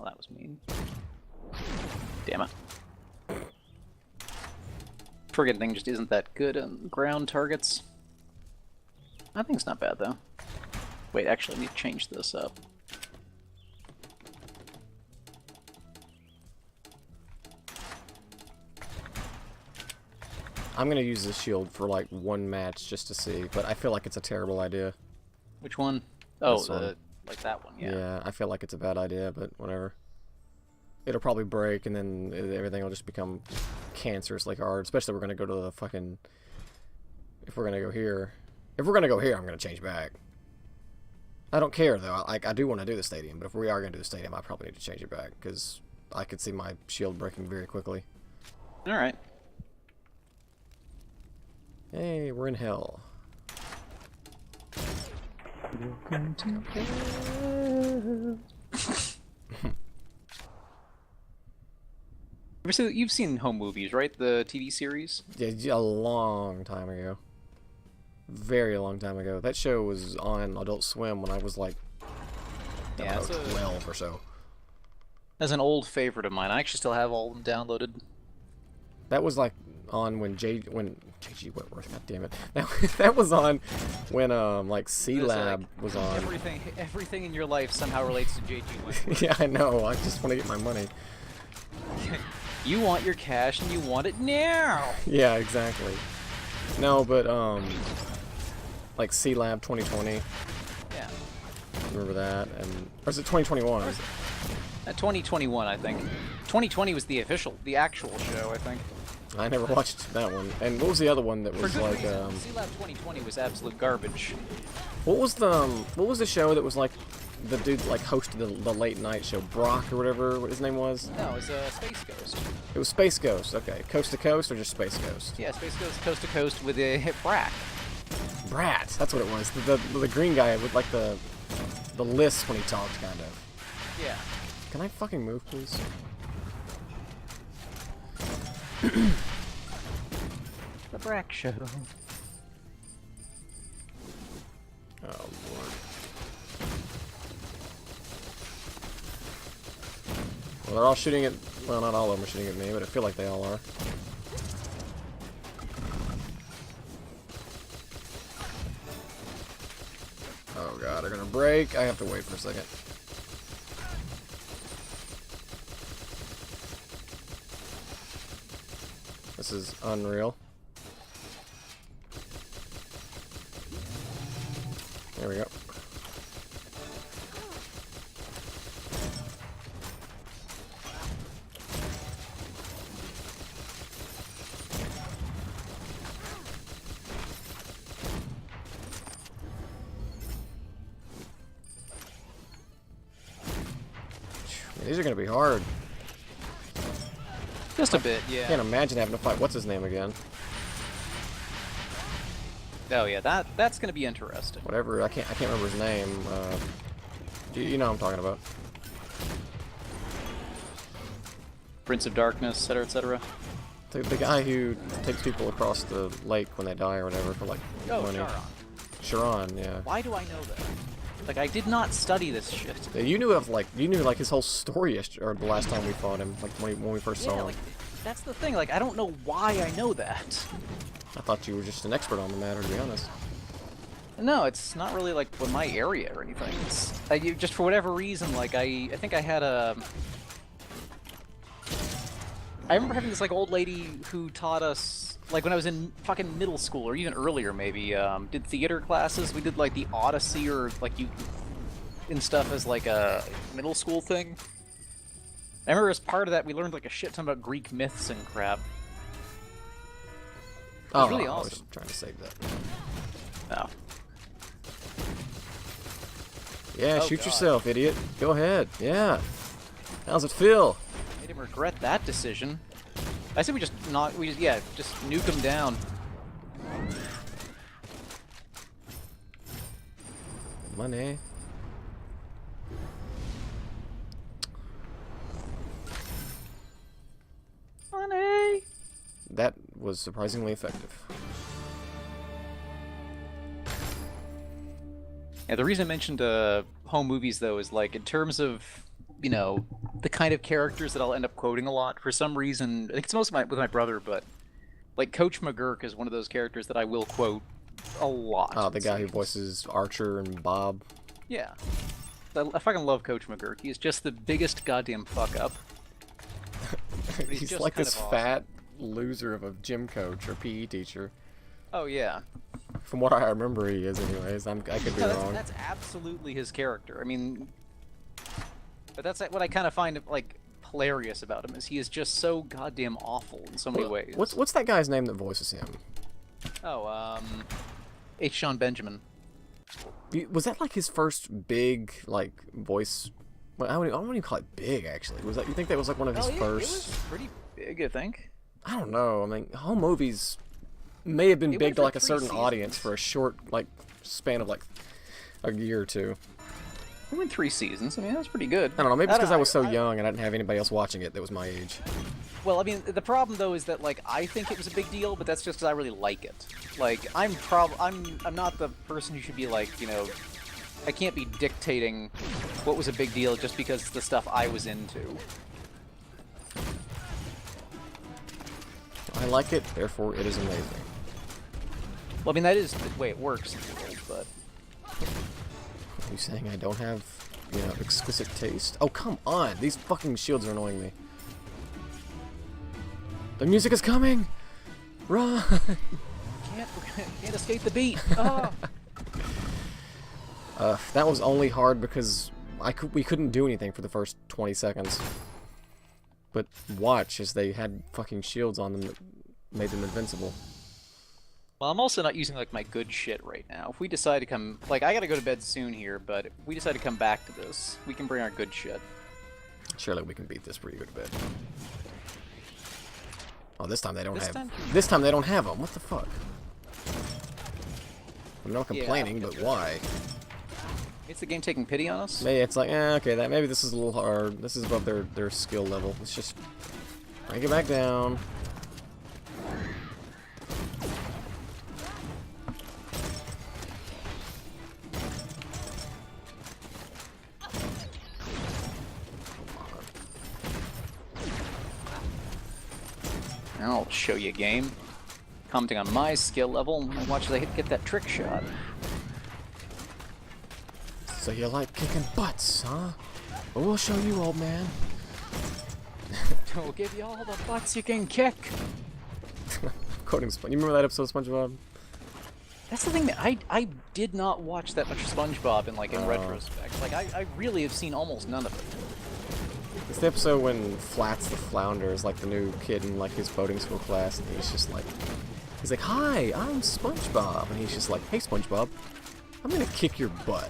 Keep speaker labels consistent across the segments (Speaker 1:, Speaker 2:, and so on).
Speaker 1: Well, that was mean. Damn it. Forgetting just isn't that good on ground targets. I think it's not bad though. Wait, actually, I need to change this up.
Speaker 2: I'm gonna use this shield for like one match just to see, but I feel like it's a terrible idea.
Speaker 1: Which one? Oh,
Speaker 2: This one.
Speaker 1: like that one, yeah.
Speaker 2: Yeah, I feel like it's a bad idea, but whatever. It'll probably break, and then everything will just become cancerously hard. Especially if we're gonna go to the fucking. If we're gonna go here, I'm gonna change back. I don't care though. I do want to do the stadium, but if we are gonna do the stadium, I probably need to change it back because I could see my shield breaking very quickly.
Speaker 1: All right.
Speaker 2: Hey, we're in hell.
Speaker 1: Welcome to hell. You've seen Home Movies, right? The TV series?
Speaker 2: Yeah, a long time ago. Very long time ago. That show was on Adult Swim when I was like, I don't know, 12 or so.
Speaker 1: That's an old favorite of mine. I actually still have all of them downloaded.
Speaker 2: That was like on when J.G. Whitworth, god damn it. That was on when like C-Lab was on.
Speaker 1: Everything in your life somehow relates to J.G. Whitworth.
Speaker 2: Yeah, I know. I just want to get my money.
Speaker 1: You want your cash and you want it now.
Speaker 2: Yeah, exactly. No, but like C-Lab 2020.
Speaker 1: Yeah.
Speaker 2: Remember that? And or is it 2021?
Speaker 1: 2021, I think. 2020 was the actual show, I think.
Speaker 2: I never watched that one. And what was the other one that was like?
Speaker 1: C-Lab 2020 was absolute garbage.
Speaker 2: What was the show that was like the dude like hosted the late night show, Brock or whatever what his name was?
Speaker 1: No, it was Space Ghost.
Speaker 2: It was Space Ghost. Okay, Coast to Coast or just Space Ghost?
Speaker 1: Yeah, Space Ghost, Coast to Coast with a hit Brack.
Speaker 2: Brat. That's what it was. The green guy with like the lisp when he talked, kind of.
Speaker 1: Yeah.
Speaker 2: Can I fucking move, please?
Speaker 1: The Brack Show.
Speaker 2: Oh lord. Well, they're all shooting at. Well, not all of them are shooting at me, but I feel like they all are. Oh god, they're gonna break. I have to wait for a second. This is unreal. There we go. These are gonna be hard.
Speaker 1: Just a bit, yeah.
Speaker 2: I can't imagine having to fight. What's his name again?
Speaker 1: Oh yeah, that's gonna be interesting.
Speaker 2: Whatever. I can't remember his name. You know what I'm talking about.
Speaker 1: Prince of Darkness, etc., etc.
Speaker 2: The guy who takes people across the lake when they die or whatever for like money. Sharon, yeah.
Speaker 1: Why do I know that? Like, I did not study this shit.
Speaker 2: Yeah, you knew like his whole story or the last time we fought him, like when we first saw him.
Speaker 1: Like, that's the thing. Like, I don't know why I know that.
Speaker 2: I thought you were just an expert on the matter, to be honest.
Speaker 1: No, it's not really like my area or anything. It's just for whatever reason. Like, I think I had a. I remember having this like old lady who taught us, like when I was in fucking middle school or even earlier maybe, did theater classes. We did like the Odyssey or like and stuff as like a middle school thing. I remember as part of that we learned like a shit ton about Greek myths and crap. It was really awesome.
Speaker 2: I was trying to save that.
Speaker 1: Oh.
Speaker 2: Yeah, shoot yourself, idiot. Go ahead. Yeah. How's it feel?
Speaker 1: Made him regret that decision. I said we just nuke him down.
Speaker 2: Money.
Speaker 1: Money.
Speaker 2: That was surprisingly effective.
Speaker 1: Yeah, the reason I mentioned home movies though is like in terms of you know, the kind of characters that I'll end up quoting a lot. For some reason, I think it's mostly with my brother, but like Coach McGurk is one of those characters that I will quote a lot.
Speaker 2: Oh, the
Speaker 1: it
Speaker 2: guy who
Speaker 1: seems.
Speaker 2: voices Archer and Bob.
Speaker 1: Yeah. I fucking love Coach McGurk. He's just the biggest goddamn fuck up. But
Speaker 2: He's
Speaker 1: just
Speaker 2: like
Speaker 1: kind
Speaker 2: this
Speaker 1: of awesome.
Speaker 2: fat loser of a gym coach or PE teacher.
Speaker 1: Oh yeah.
Speaker 2: From what I remember, he is, anyways. I could be
Speaker 1: No,
Speaker 2: wrong.
Speaker 1: that's absolutely his character. I mean, but that's what I kind of find like hilarious about him is he is just so goddamn awful in so many ways.
Speaker 2: What's that guy's name that voices him?
Speaker 1: Oh, H. John Benjamin.
Speaker 2: Was that like his first big like voice? Well, I wouldn't even call it big actually. Was that, you think that was like one of his
Speaker 1: Oh, yeah,
Speaker 2: first?
Speaker 1: it was pretty big, I think.
Speaker 2: I don't know. I mean, home movies may have been
Speaker 1: It
Speaker 2: big
Speaker 1: went
Speaker 2: to
Speaker 1: for
Speaker 2: like a
Speaker 1: 3
Speaker 2: certain
Speaker 1: seasons.
Speaker 2: audience for a short like span of like a year or two.
Speaker 1: It went 3 seasons. I mean, that was pretty good.
Speaker 2: I don't know. Maybe it's because I was so
Speaker 1: I-
Speaker 2: young and I didn't have anybody else watching it that was my age.
Speaker 1: Well, I mean, the problem though is that like I think it was a big deal, but that's just because I really like it. Like I'm not the person who should be like, you know, I can't be dictating what was a big deal just because it's the stuff I was into.
Speaker 2: I like it, therefore it is amazing.
Speaker 1: Well, I mean, that is the way it works in the world, but
Speaker 2: Are you saying I don't have, you know, exquisite taste? Oh, come on! These fucking shields are annoying me. The music is coming! Run!
Speaker 1: can't escape the beat. Ah.
Speaker 2: That was only hard because we couldn't do anything for the first 20 seconds. But watch as they had fucking shields on them that made them invincible.
Speaker 1: Well, I'm also not using like my good shit right now. If we decide to come, like, I gotta go to bed soon here, but if we decide to come back to this, we can bring our good shit.
Speaker 2: Surely we can beat this pretty good a bit. Oh, this time they don't
Speaker 1: This
Speaker 2: have.
Speaker 1: time?
Speaker 2: This time they don't have them. What the fuck? I'm not
Speaker 1: Yeah,
Speaker 2: complaining,
Speaker 1: I'll
Speaker 2: but
Speaker 1: get
Speaker 2: why?
Speaker 1: It's the game taking pity on us.
Speaker 2: Maybe it's like, okay, that maybe this is a little hard. This is above their skill level. Let's just break it back down.
Speaker 1: I'll show you a game. Commenting on my skill level, and watch they get that trick shot.
Speaker 2: So you like kicking butts, huh? Well, we'll show you, old man.
Speaker 1: We'll give you all the butts you can kick.
Speaker 2: Quoting Sponge. You remember that episode of SpongeBob?
Speaker 1: That's the thing that I did not watch that much SpongeBob in like in retrospect. Like I really have seen almost none of it.
Speaker 2: It's the episode when Flats the Flounder is like the new kid in like his boating school class, and he's just like, he's like, "Hi, I'm SpongeBob," and he's just like, "Hey, SpongeBob, I'm gonna kick your butt."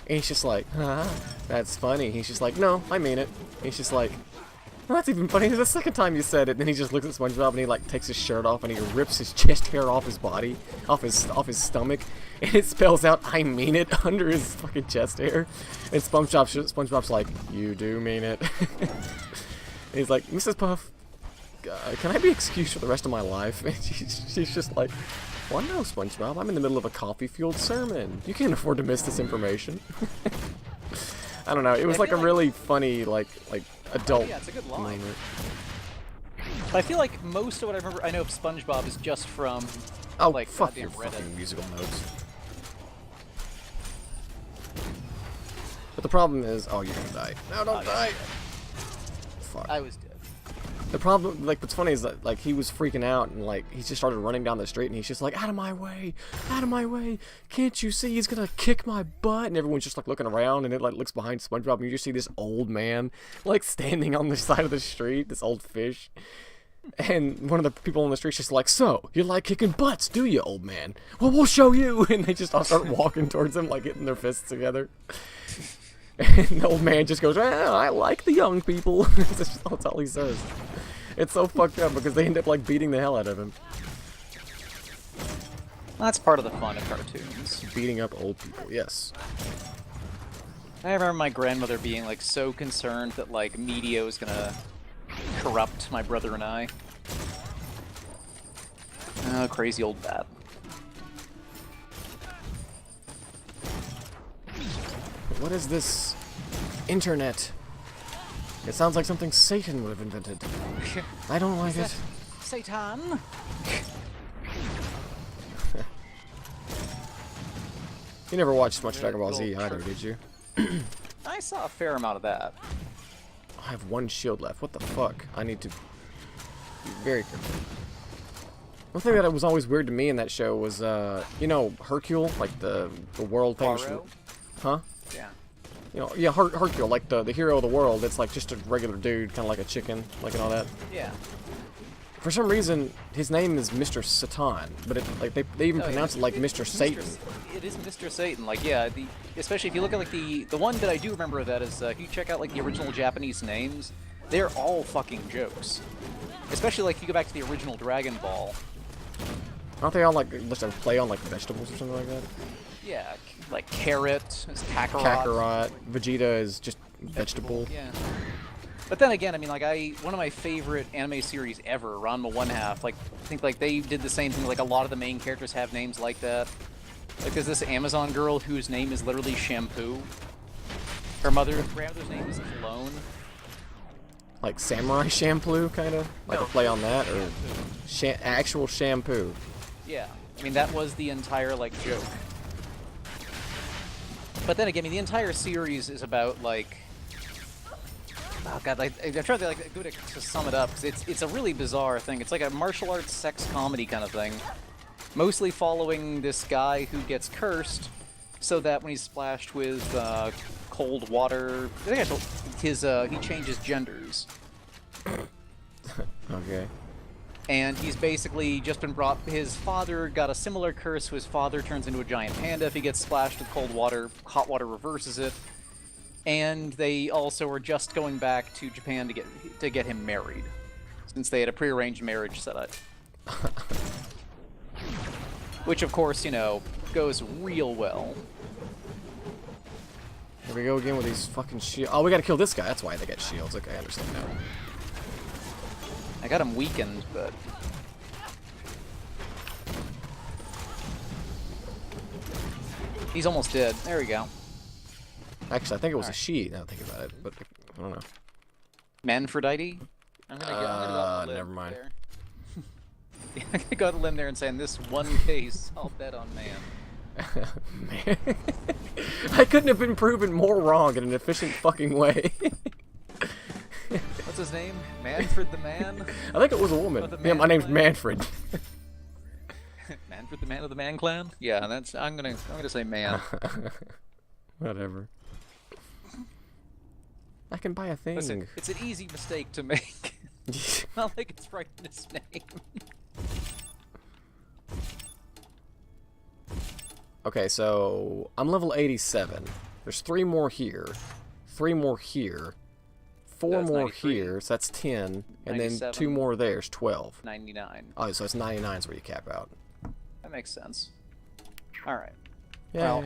Speaker 2: And he's just like, "Huh? That's funny." He's just like, "No, I mean it." He's just like, "Well, that's even funny. The second time you said it." And then he just looks at SpongeBob and he like takes his shirt off and he rips his chest hair off his body, off his stomach, and it spells out "I mean it" under his fucking chest hair. And SpongeBob's like, "You do mean it." And he's like, "Mrs. Puff, can I be excused for the rest of my life?" And she's just like, "Well, no, SpongeBob. I'm in the middle of a coffee-fueled sermon. You can't afford to miss this information." I don't know. It was
Speaker 1: I
Speaker 2: like a
Speaker 1: feel like-
Speaker 2: really funny, like adult
Speaker 1: Yeah, it's a good line.
Speaker 2: moment.
Speaker 1: I feel like most of what I know of SpongeBob is just from
Speaker 2: Oh,
Speaker 1: like
Speaker 2: fuck
Speaker 1: goddamn
Speaker 2: your
Speaker 1: Reddit.
Speaker 2: fucking musical notes. But the problem is, oh, you're gonna die. No, don't die. Fuck.
Speaker 1: I was dead.
Speaker 2: The problem, like, what's funny is that, like, he was freaking out and, like, he just started running down the street and he's just like, out of my way, can't you see he's gonna kick my butt? And everyone's just, like, looking around and it, like, looks behind SpongeBob and you just see this old man, like, standing on the side of the street, this old fish. And one of the people on the street's just like, "So, you like kicking butts, do you, old man? Well, we'll show you." And they just all start walking towards him, like, hitting their fists together. And the old man just goes, "I like the young people." That's all he says. It's so fucked up because they end up like beating the hell out of him.
Speaker 1: That's part of the fun of cartoons.
Speaker 2: Beating up old people, yes.
Speaker 1: I remember my grandmother being like so concerned that like media was gonna corrupt my brother and I. Oh, crazy old bat.
Speaker 2: What is this internet It sounds like something Satan would have invented. I don't like it.
Speaker 1: Satan?
Speaker 2: You never watched much Dragon Ball Z either, did you?
Speaker 1: I saw a fair amount of that.
Speaker 2: I have one shield left. What the fuck? I need to be very careful. One thing that was always weird to me in that show was, you know, Hercule, like the world famous. Huh?
Speaker 1: Yeah.
Speaker 2: You know, yeah, Hercule, like the hero of the world. It's like just a regular dude, kind of like a chicken, like and all that.
Speaker 1: Yeah.
Speaker 2: For some reason, his name is Mr. Satan, but like they even pronounce it like Mr. Satan.
Speaker 1: It is Mr. Satan. Like, yeah, especially if you look at like the one that I do remember of that is if you check out like the original Japanese names, they're all fucking jokes. Especially like if you go back to the original Dragon Ball.
Speaker 2: Aren't they all like just a play on like vegetables or something like that?
Speaker 1: Yeah, like carrot is Kakarot.
Speaker 2: Kakarot. Vegeta is just vegetable.
Speaker 1: Yeah. But then again, I mean, like one of my favorite anime series ever, Ranma One Half. Like, I think like they did the same thing. Like a lot of the main characters have names like that. Like there's this Amazon girl whose name is literally Shampoo. Her grandmother's name is Cologne.
Speaker 2: Like Samurai Shampoo, kind of? Like a play on that? Or actual shampoo?
Speaker 1: Yeah. I mean, that was the entire, like, joke. But then again, I mean, the entire series is about, like... Oh, God, like, I'm trying to, like, go to sum it up, because it's a really bizarre thing. It's like a martial arts sex comedy kind of thing. Mostly following this guy who gets cursed, so that when he's splashed with, cold water... I think he changes genders.
Speaker 2: Okay.
Speaker 1: And he's basically just been brought... His father got a similar curse, so his father turns into a giant panda if he gets splashed with cold water. Hot water reverses it. And they also are just going back to Japan to get him married, since they had a prearranged marriage set up. Which, of course, you know, goes real well.
Speaker 2: Here we go again with these fucking shields. Oh, we gotta kill this guy. That's why they get shields. Okay, I understand now.
Speaker 1: I got him weakened, but... He's almost dead. There we go.
Speaker 2: Actually, I think it was a she, now that I think about it, but I don't know.
Speaker 1: Manfredite? I'm gonna go out on a limb
Speaker 2: never mind.
Speaker 1: there. I'm gonna go out on a limb there and say, in this one case, I'll bet on man.
Speaker 2: Man. I couldn't have been proven more wrong in an efficient fucking way.
Speaker 1: What's his name? Manfred the Man?
Speaker 2: I think it was a woman. Yeah, my name's Manfred.
Speaker 1: Manfred the Man of the Man Clan? Yeah, that's. I'm gonna say man.
Speaker 2: Whatever. I can buy a thing.
Speaker 1: Listen, it's an easy mistake to make. Not like it's right in his name.
Speaker 2: Okay, so I'm level 87. There's 3 more here, 3 more here, 4 more
Speaker 1: 93.
Speaker 2: here, so that's 10, and then
Speaker 1: 97.
Speaker 2: 2 more there's 12.
Speaker 1: 99.
Speaker 2: Oh, so it's 99 is where you cap out.
Speaker 1: That makes sense. Alright.
Speaker 2: Yeah.
Speaker 1: Well,